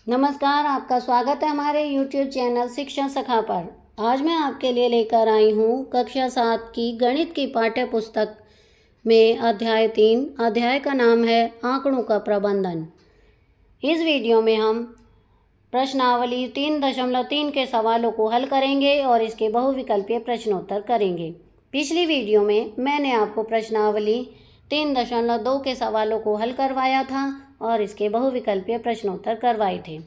नमस्कार, आपका स्वागत है हमारे YouTube चैनल शिक्षा सखा पर। आज मैं आपके लिए लेकर आई हूँ कक्षा 7 की गणित की पाठ्य पुस्तक में अध्याय 3। अध्याय का नाम है आंकड़ों का प्रबंधन। इस वीडियो में हम प्रश्नावली 3.3 के सवालों को हल करेंगे और इसके बहुविकल्पीय प्रश्नोत्तर करेंगे। पिछली वीडियो में मैंने आपको प्रश्नावली 3.2 के सवालों को हल करवाया था और इसके बहुविकल्पीय प्रश्नोत्तर करवाए थे।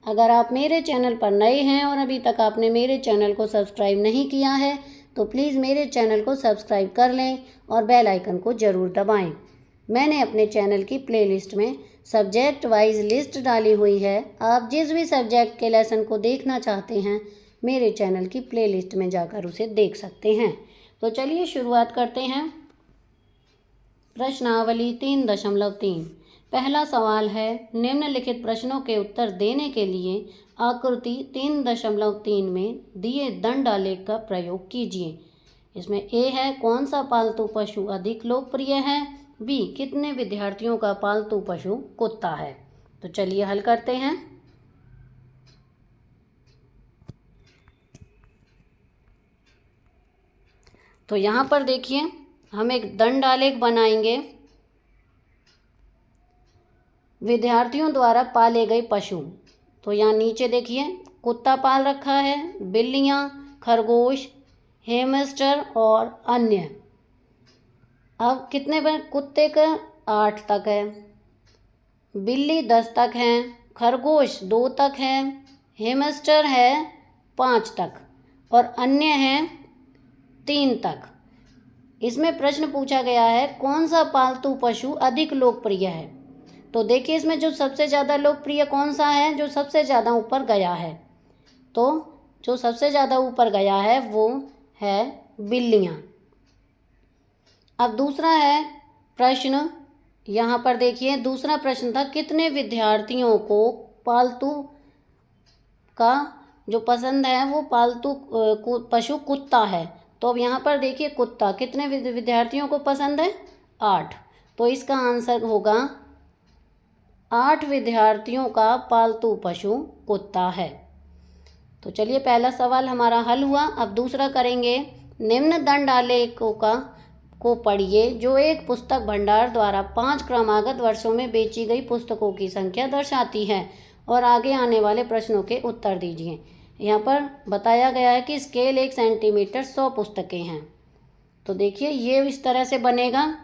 अगर आप मेरे चैनल पर नए हैं और अभी तक आपने मेरे चैनल को सब्सक्राइब नहीं किया है तो प्लीज़ मेरे चैनल को सब्सक्राइब कर लें और बेल आइकन को ज़रूर दबाएं। मैंने अपने चैनल की प्लेलिस्ट में सब्जेक्ट वाइज लिस्ट डाली हुई है। आप जिस भी सब्जेक्ट के लेसन को देखना चाहते हैं मेरे चैनल की प्लेलिस्ट में जाकर उसे देख सकते हैं। तो चलिए शुरुआत करते हैं। प्रश्नावली 3.3। पहला सवाल है, निम्नलिखित प्रश्नों के उत्तर देने के लिए आकृति 3.3 में दिए दंड आलेख का प्रयोग कीजिए। इसमें ए है, कौन सा पालतू पशु अधिक लोकप्रिय है। बी, कितने विद्यार्थियों का पालतू पशु कुत्ता है। तो चलिए हल करते हैं। तो यहाँ पर देखिए, हम एक दंड आलेख बनाएंगे। विद्यार्थियों द्वारा पाले गए पशु, तो यहाँ नीचे देखिए कुत्ता पाल रखा है, बिल्लियाँ, खरगोश, हैमस्टर और अन्य। अब कितने पर कुत्ते का 8 तक है, बिल्ली 10 तक है, खरगोश 2 तक है, हैमस्टर है 5 तक और अन्य है 3 तक। इसमें प्रश्न पूछा गया है कौन सा पालतू पशु अधिक लोकप्रिय है। तो देखिए इसमें जो सबसे ज़्यादा लोकप्रिय कौन सा है, जो सबसे ज़्यादा ऊपर गया है। तो जो सबसे ज़्यादा ऊपर गया है वो है बिल्लियाँ। अब दूसरा है प्रश्न, यहाँ पर देखिए दूसरा प्रश्न था कितने विद्यार्थियों को पालतू का जो पसंद है वो पालतू पशु कुत्ता है। तो अब यहाँ पर देखिए कुत्ता कितने विद्यार्थियों को पसंद है, 8। तो इसका आंसर होगा 8 विद्यार्थियों का पालतू पशु कुत्ता है। तो चलिए पहला सवाल हमारा हल हुआ। अब दूसरा करेंगे, निम्न दंड आलेखों को पढ़िए जो एक पुस्तक भंडार द्वारा 5 क्रमागत वर्षों में बेची गई पुस्तकों की संख्या दर्शाती है और आगे आने वाले प्रश्नों के उत्तर दीजिए। यहाँ पर बताया गया है कि स्केल 1 सेंटीमीटर 100 पुस्तकें हैं। तो देखिए ये इस तरह से बनेगा।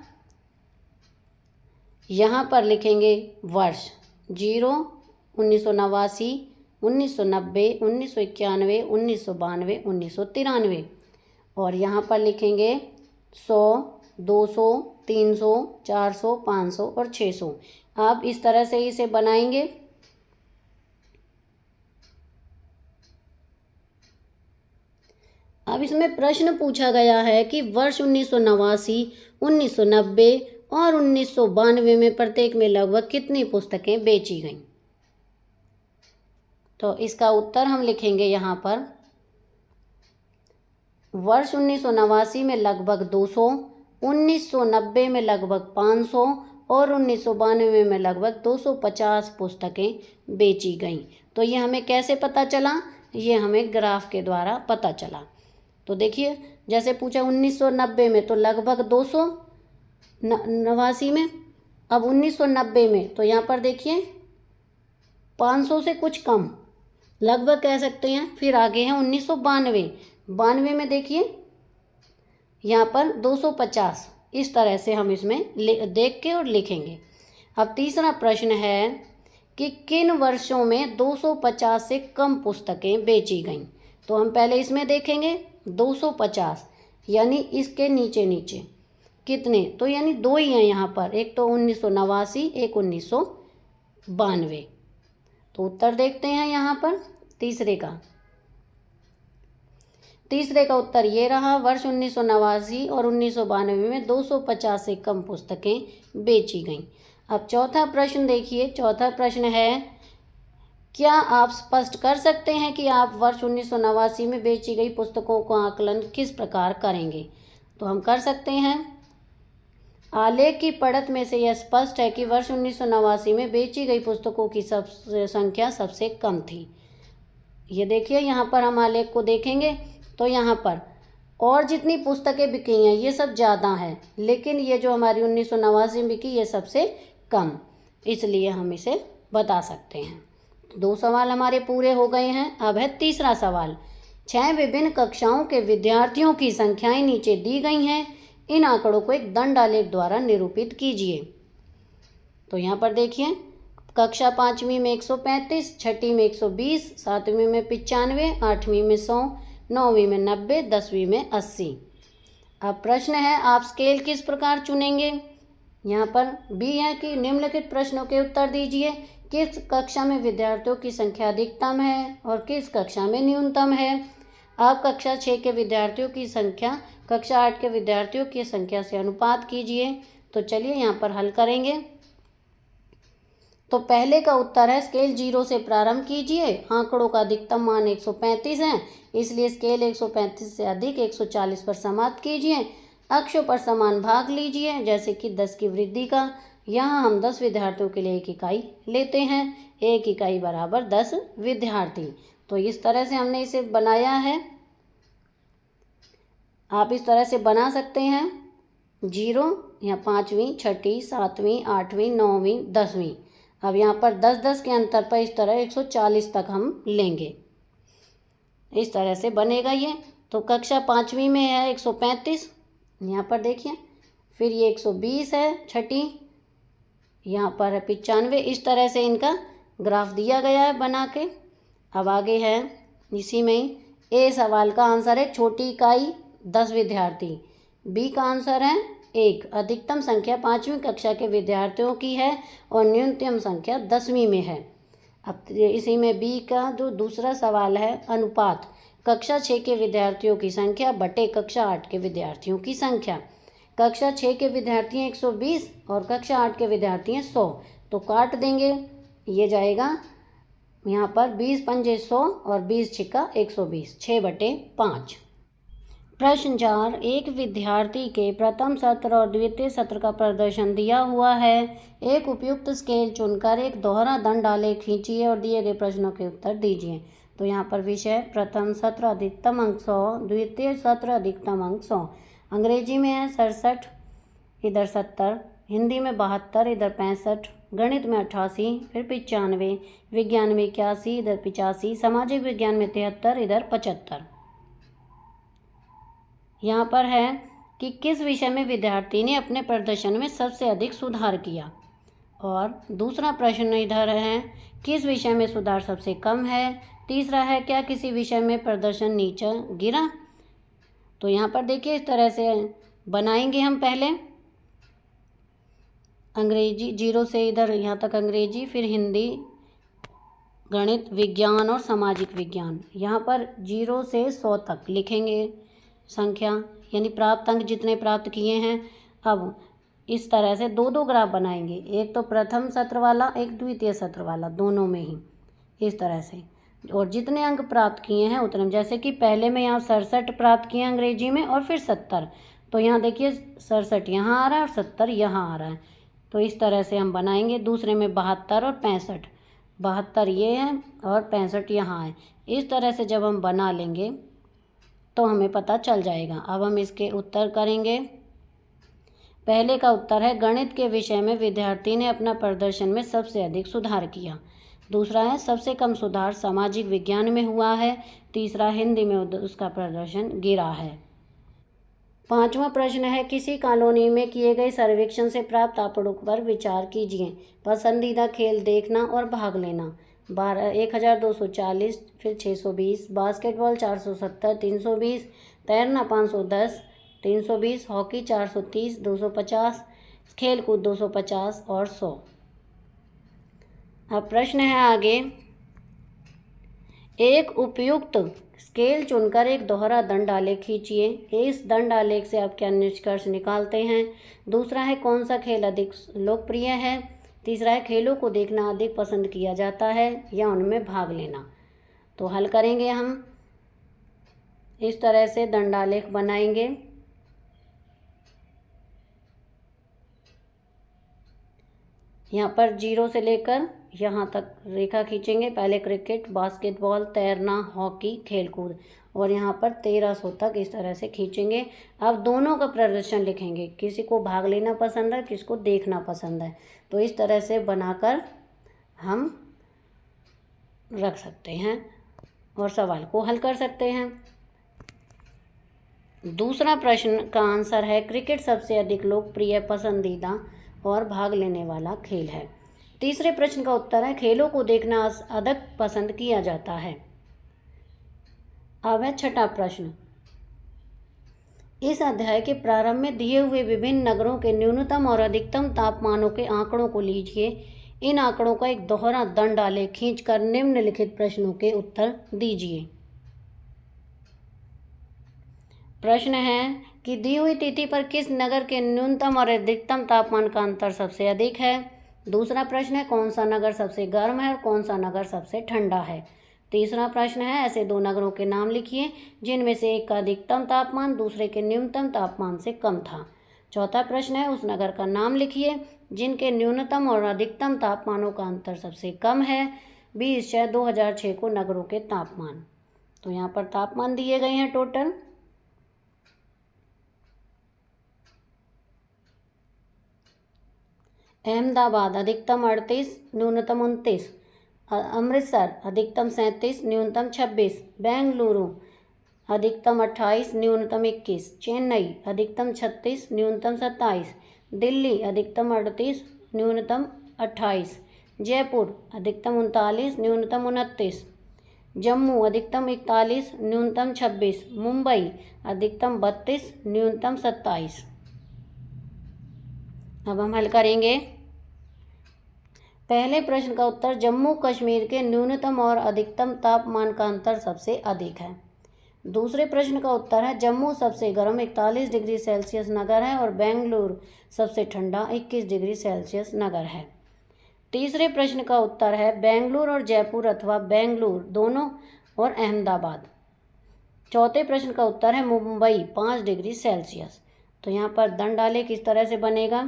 यहाँ पर लिखेंगे वर्ष 0, 1989, 1990, 1991, 1992, 1993 और यहाँ पर लिखेंगे 100, 200, 300, 400, 500 और 600। आप इस तरह से इसे बनाएंगे। अब इसमें प्रश्न पूछा गया है कि वर्ष 1989, 1990 और 1992 में प्रत्येक में लगभग कितनी पुस्तकें बेची गईं। तो इसका उत्तर हम लिखेंगे यहाँ पर वर्ष 1989 में लगभग 200, 1990 में लगभग 500 और 1992 में लगभग 250 पुस्तकें बेची गईं। तो ये हमें कैसे पता चला, ये हमें ग्राफ के द्वारा पता चला। तो देखिए जैसे पूछा 1990 में तो लगभग 289 में, अब 1990 में तो यहाँ पर देखिए 500 से कुछ कम, लगभग कह सकते हैं। फिर आगे है 1992 में देखिए यहाँ पर 250। इस तरह से हम इसमें देख के और लिखेंगे। अब तीसरा प्रश्न है कि किन वर्षों में 250 से कम पुस्तकें बेची गईं। तो हम पहले इसमें देखेंगे 250 यानी इसके नीचे नीचे कितने, तो यानी 2 ही हैं यहाँ पर, एक तो 1989, एक 1992। तो उत्तर देखते हैं यहाँ पर तीसरे का उत्तर ये रहा, वर्ष 1989 और 1992 में 250 से कम पुस्तकें बेची गईं। अब चौथा प्रश्न देखिए। चौथा प्रश्न है, क्या आप स्पष्ट कर सकते हैं कि आप वर्ष 1989 में बेची गई पुस्तकों का आकलन किस प्रकार करेंगे। तो हम कर सकते हैं। आलेख की पढ़त में से यह स्पष्ट है कि वर्ष 1989 में बेची गई पुस्तकों की संख्या सबसे कम थी। ये देखिए, यहाँ पर हम आलेख को देखेंगे तो यहाँ पर और जितनी पुस्तकें बिकी हैं ये सब ज़्यादा हैं, लेकिन ये जो हमारी 1989 में बिकी ये सबसे कम, इसलिए हम इसे बता सकते हैं। 2 सवाल हमारे पूरे हो गए हैं। अब है तीसरा सवाल। 6 विभिन्न कक्षाओं के विद्यार्थियों की संख्याएं नीचे दी गई हैं। इन आंकड़ों को एक दंड आलेख द्वारा निरूपित कीजिए। तो यहाँ पर देखिए, कक्षा 5वीं में 135, 6ठी में 120, 7वीं में 95, 8वीं में 100, 9वीं में 90, 10वीं में 80। अब प्रश्न है, आप स्केल किस प्रकार चुनेंगे? यहाँ पर बी है कि निम्नलिखित प्रश्नों के उत्तर दीजिए। किस कक्षा में विद्यार्थियों की संख्या अधिकतम है और किस कक्षा में न्यूनतम है? आप कक्षा 6 के विद्यार्थियों की संख्या कक्षा 8 के विद्यार्थियों की संख्या से अनुपात कीजिए। तो चलिए यहाँ पर हल करेंगे। तो पहले का उत्तर है स्केल 0 से प्रारंभ कीजिए। आंकड़ों का अधिकतम मान 135 है, इसलिए स्केल 135 से अधिक 140 पर समाप्त कीजिए। अक्षों पर समान भाग लीजिए, जैसे कि 10 की वृद्धि का। यहाँ हम 10 विद्यार्थियों के लिए 1 इकाई लेते हैं। 1 इकाई बराबर 10 विद्यार्थी। तो इस तरह से हमने इसे बनाया है। आप इस तरह से बना सकते हैं। 0 यहाँ 5वीं, 6ठी, 7वीं, 8वीं, 9वीं, 10वीं। अब यहाँ पर 10-10 के अंतर पर इस तरह 140 तक हम लेंगे। इस तरह से बनेगा ये। तो कक्षा 5वीं में है 135, यहाँ पर देखिए। फिर ये 120 है 6ठी, यहाँ पर है 95। इस तरह से इनका ग्राफ दिया गया है बना के। अब आगे है इसी में ही ए सवाल का आंसर है छोटी इकाई 10 विद्यार्थी। बी का आंसर है 1। अधिकतम संख्या 5वीं कक्षा के विद्यार्थियों की है और न्यूनतम संख्या 10वीं में है। अब इसी में बी का जो दूसरा सवाल है अनुपात, कक्षा 6 के विद्यार्थियों की संख्या बटे कक्षा 8 के विद्यार्थियों की संख्या। कक्षा 6 के विद्यार्थी हैं 120 और कक्षा 8 के विद्यार्थी हैं 100। तो काट देंगे, ये जाएगा यहाँ पर 20 पंजे 100 और 20 छिक्का 120, 6/5। प्रश्न 4, एक विद्यार्थी के प्रथम सत्र और द्वितीय सत्र का प्रदर्शन दिया हुआ है। एक उपयुक्त स्केल चुनकर एक दोहरा दंड आलेख खींचिए और दिए गए प्रश्नों के उत्तर दीजिए। तो यहाँ पर विषय प्रथम सत्र अधिकतम अंक 100, द्वितीय सत्र अधिकतम अंक 100। अंग्रेजी में है 67, इधर 70, हिंदी में 72, इधर 65, गणित में 88, फिर 95, विज्ञान में 81, इधर 85, सामाजिक विज्ञान में 73, इधर 75। यहाँ पर है कि किस विषय में विद्यार्थी ने अपने प्रदर्शन में सबसे अधिक सुधार किया। और दूसरा प्रश्न इधर है किस विषय में सुधार सबसे कम है। तीसरा है क्या किसी विषय में प्रदर्शन नीचे गिरा। तो यहाँ पर देखिए इस तरह से बनाएंगे हम। पहले अंग्रेजी 0 से इधर यहाँ तक अंग्रेजी, फिर हिंदी, गणित, विज्ञान और सामाजिक विज्ञान। यहाँ पर 0 से 100 तक लिखेंगे संख्या, यानी प्राप्त अंक जितने प्राप्त किए हैं। अब इस तरह से 2-2 ग्राफ बनाएंगे, एक तो प्रथम सत्र वाला, एक द्वितीय सत्र वाला, दोनों में ही इस तरह से। और जितने अंक प्राप्त किए हैं उतने, जैसे कि पहले में यहाँ 67 प्राप्त किए अंग्रेजी में और फिर 70। तो यहाँ देखिए 67 यहाँ आ रहा है और 70 यहाँ आ रहा है। तो इस तरह से हम बनाएंगे। दूसरे में 72 और 65, 72 ये है और 65 यहाँ है। इस तरह से जब हम बना लेंगे तो हमें पता चल जाएगा। अब हम इसके उत्तर करेंगे। पहले का उत्तर है गणित के विषय में विद्यार्थी ने अपना प्रदर्शन में सबसे अधिक सुधार किया। दूसरा है सबसे कम सुधार सामाजिक विज्ञान में हुआ है। तीसरा हिंदी में उसका प्रदर्शन गिरा है। 5वां प्रश्न है किसी कॉलोनी में किए गए सर्वेक्षण से प्राप्त आंकड़ों पर विचार कीजिए। पसंदीदा खेल देखना और भाग लेना 1240, फिर 620, बास्केटबॉल 470, 320, तैरना 510, 320, हॉकी 430, 250, खेलकूद 250 और 100। अब प्रश्न है आगे, एक उपयुक्त स्केल चुनकर एक दोहरा दंड आलेख खींचिए। इस दंड आलेख से आप क्या निष्कर्ष निकालते हैं। दूसरा है कौन सा खेल अधिक लोकप्रिय है। तीसरा है खेलों को देखना अधिक पसंद किया जाता है या उनमें भाग लेना। तो हल करेंगे हम। इस तरह से दंडालेख बनाएंगे। यहाँ पर 0 से लेकर यहाँ तक रेखा खींचेंगे। पहले क्रिकेट, बास्केटबॉल, तैरना, हॉकी, खेलकूद, और यहाँ पर 1300 तक इस तरह से खींचेंगे। अब दोनों का प्रदर्शन लिखेंगे, किसी को भाग लेना पसंद है, किसको देखना पसंद है, तो इस तरह से बनाकर हम रख सकते हैं और सवाल को हल कर सकते हैं। दूसरा प्रश्न का आंसर है क्रिकेट सबसे अधिक लोकप्रिय, पसंदीदा और भाग लेने वाला खेल है। तीसरे प्रश्न का उत्तर है खेलों को देखना अधिक पसंद किया जाता है। अब है छठा प्रश्न। इस अध्याय के प्रारंभ में दिए हुए विभिन्न नगरों के न्यूनतम और अधिकतम तापमानों के आंकड़ों को लीजिए। इन आंकड़ों का एक दोहरा दंड आलेख खींचकर निम्नलिखित प्रश्नों के उत्तर दीजिए। प्रश्न है कि दी हुई तिथि पर किस नगर के न्यूनतम और अधिकतम तापमान का अंतर सबसे अधिक है। दूसरा प्रश्न है कौन सा नगर सबसे गर्म है और कौन सा नगर सबसे ठंडा है। तीसरा प्रश्न है ऐसे दो नगरों के नाम लिखिए जिनमें से एक का अधिकतम तापमान दूसरे के न्यूनतम तापमान से कम था। चौथा प्रश्न है उस नगर का नाम लिखिए जिनके न्यूनतम और अधिकतम तापमानों का अंतर सबसे कम है। 20/6/2006 को नगरों के तापमान, तो यहाँ पर तापमान दिए गए हैं टोटल। अहमदाबाद अधिकतम 38, न्यूनतम 29। अमृतसर अधिकतम 37, न्यूनतम 26। बेंगलुरु अधिकतम 28, न्यूनतम 21। चेन्नई अधिकतम 36, न्यूनतम 27। दिल्ली अधिकतम 38, न्यूनतम 28। जयपुर अधिकतम 39, न्यूनतम 29। जम्मू अधिकतम 41, न्यूनतम 26। मुंबई अधिकतम 32, न्यूनतम 27। अब हम हल करेंगे। पहले प्रश्न का उत्तर जम्मू कश्मीर के न्यूनतम और अधिकतम तापमान का अंतर सबसे अधिक है। दूसरे प्रश्न का उत्तर है जम्मू सबसे गर्म 41 डिग्री सेल्सियस नगर है और बेंगलुरु सबसे ठंडा 21 डिग्री सेल्सियस नगर है। तीसरे प्रश्न का उत्तर है बेंगलुरु और जयपुर अथवा बेंगलुरु दोनों और अहमदाबाद। चौथे प्रश्न का उत्तर है मुंबई 5 डिग्री सेल्सियस। तो यहाँ पर दंड डालें किस तरह से बनेगा।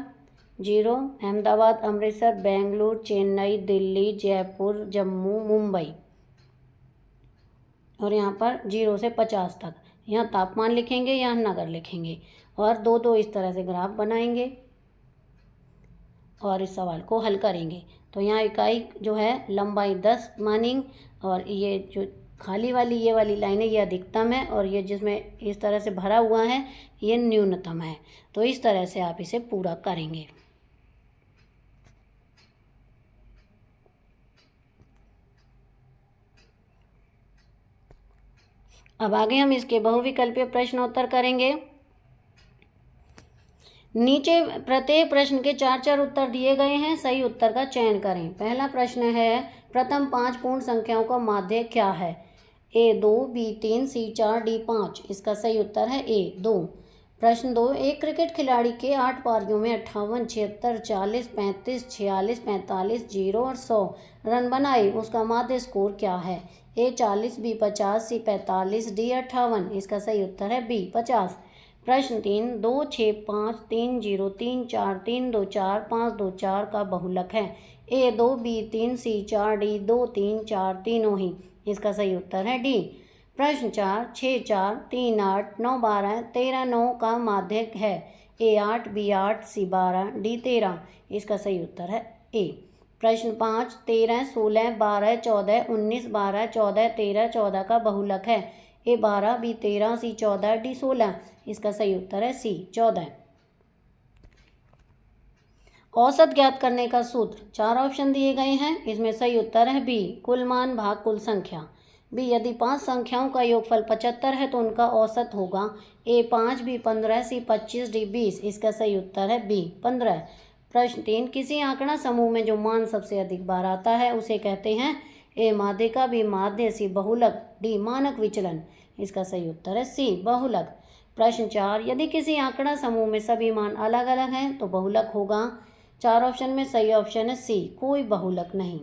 0 अहमदाबाद, अमृतसर, बेंगलुरु, चेन्नई, दिल्ली, जयपुर, जम्मू, मुंबई, और यहाँ पर 0 से 50 तक यहाँ तापमान लिखेंगे, यहाँ नगर लिखेंगे और दो दो इस तरह से ग्राफ बनाएंगे और इस सवाल को हल करेंगे। तो यहाँ इकाई जो है लंबाई 10 मानिंग, और ये जो खाली वाली ये वाली लाइन है ये अधिकतम है और ये जिसमें इस तरह से भरा हुआ है ये न्यूनतम है। तो इस तरह से आप इसे पूरा करेंगे। अब आगे हम इसके बहुविकल्पीय प्रश्नोत्तर करेंगे। नीचे प्रत्येक प्रश्न के 4 उत्तर दिए गए हैं, सही उत्तर का चयन करें। पहला प्रश्न है प्रथम 5 पूर्ण संख्याओं का माध्य क्या है। A2, B3, C4, D5। इसका सही उत्तर है A2। प्रश्न 2 एक क्रिकेट खिलाड़ी के 8 पारियों में 58, 76, 40, 35, 46, 45, 0 और 100 रन बनाए, उसका माध्य स्कोर क्या है। A40, B50, C45, D58। इसका सही उत्तर है B50। प्रश्न 3 2, 6, 5, 3, 0, 3, 4, 3, 2, 4, 5, 2, 4 का बहुलक है। A2, B3, C4, D2, 3, 4 तीनों ही। इसका सही उत्तर है डी। प्रश्न 4 6, 4, 3, 8, 9, 12, 13, 9 का माध्य है। A8, B8, C12, D13। इसका सही उत्तर है ए। प्रश्न 5 13, 16, 12, 14, 19, 12, 14, 13, 14 का बहुलक है। A12, B13, C14, D16। इसका सही उत्तर है सी 14। औसत ज्ञात करने का सूत्र 4 ऑप्शन दिए गए हैं, इसमें सही उत्तर है बी कुल मान भाग कुल संख्या। बी यदि 5 संख्याओं का योगफल 75 है तो उनका औसत होगा A5, B15, C25, D20। इसका सही उत्तर है बी 15। प्रश्न 3 किसी आंकड़ा समूह में जो मान सबसे अधिक बार आता है उसे कहते हैं ए माध्यिका, बी माध्य, सी बहुलक, डी मानक विचलन। इसका सही उत्तर है सी बहुलक। प्रश्न 4 यदि किसी आंकड़ा समूह में सभी मान अलग अलग हैं तो बहुलक होगा। 4 ऑप्शन में सही ऑप्शन है सी कोई बहुलक नहीं।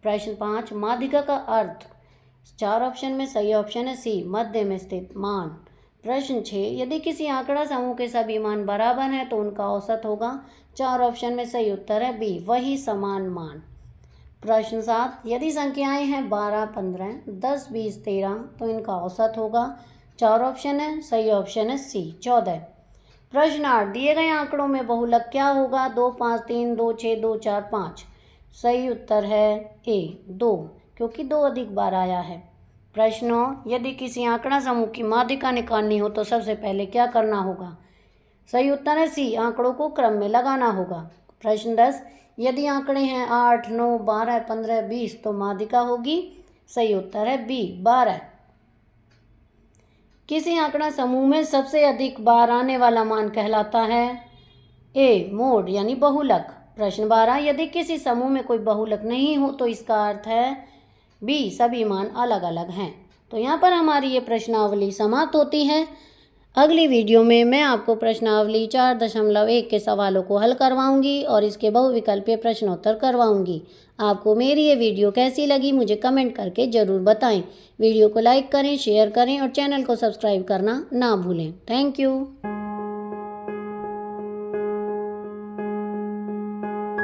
प्रश्न 5 माध्यिका का अर्थ 4 ऑप्शन में सही ऑप्शन है सी मध्य में स्थित मान। प्रश्न 6, यदि किसी आंकड़ा समूह के सभी मान बराबर हैं तो उनका औसत होगा। 4 ऑप्शन में सही उत्तर है बी, वही समान मान। प्रश्न 7, यदि संख्याएं हैं 12, 15, 10, 20, 13 तो इनका औसत होगा। 4 ऑप्शन है, सही ऑप्शन है सी, 14। प्रश्न 8, दिए गए आंकड़ों में बहुलक क्या होगा। 2, 5, 3, 2, 6, 2, 4, 5। सही उत्तर है ए, 2, क्योंकि 2 अधिक बार आया है। प्रश्न 9, यदि किसी आंकड़ा समूह की माध्यिका निकालनी हो तो सबसे पहले क्या करना होगा। सही उत्तर है सी, आंकड़ों को क्रम में लगाना होगा। प्रश्न 10, यदि आंकड़े हैं 8, 9, 12, 15, 20 तो माध्यिका होगी। सही उत्तर है बी, 12। किसी आंकड़ा समूह में सबसे अधिक बार आने वाला मान कहलाता है ए, मोड यानी बहुलक। प्रश्न 12, यदि किसी समूह में कोई बहुलक नहीं हो तो इसका अर्थ है बी, सभी मान अलग अलग हैं। तो यहाँ पर हमारी ये प्रश्नावली समाप्त होती है। अगली वीडियो में मैं आपको प्रश्नावली 4.1 के सवालों को हल करवाऊंगी और इसके बहुविकल्पीय प्रश्नोत्तर करवाऊंगी। आपको मेरी ये वीडियो कैसी लगी मुझे कमेंट करके ज़रूर बताएं। वीडियो को लाइक करें, शेयर करें और चैनल को सब्सक्राइब करना ना भूलें। Thank you.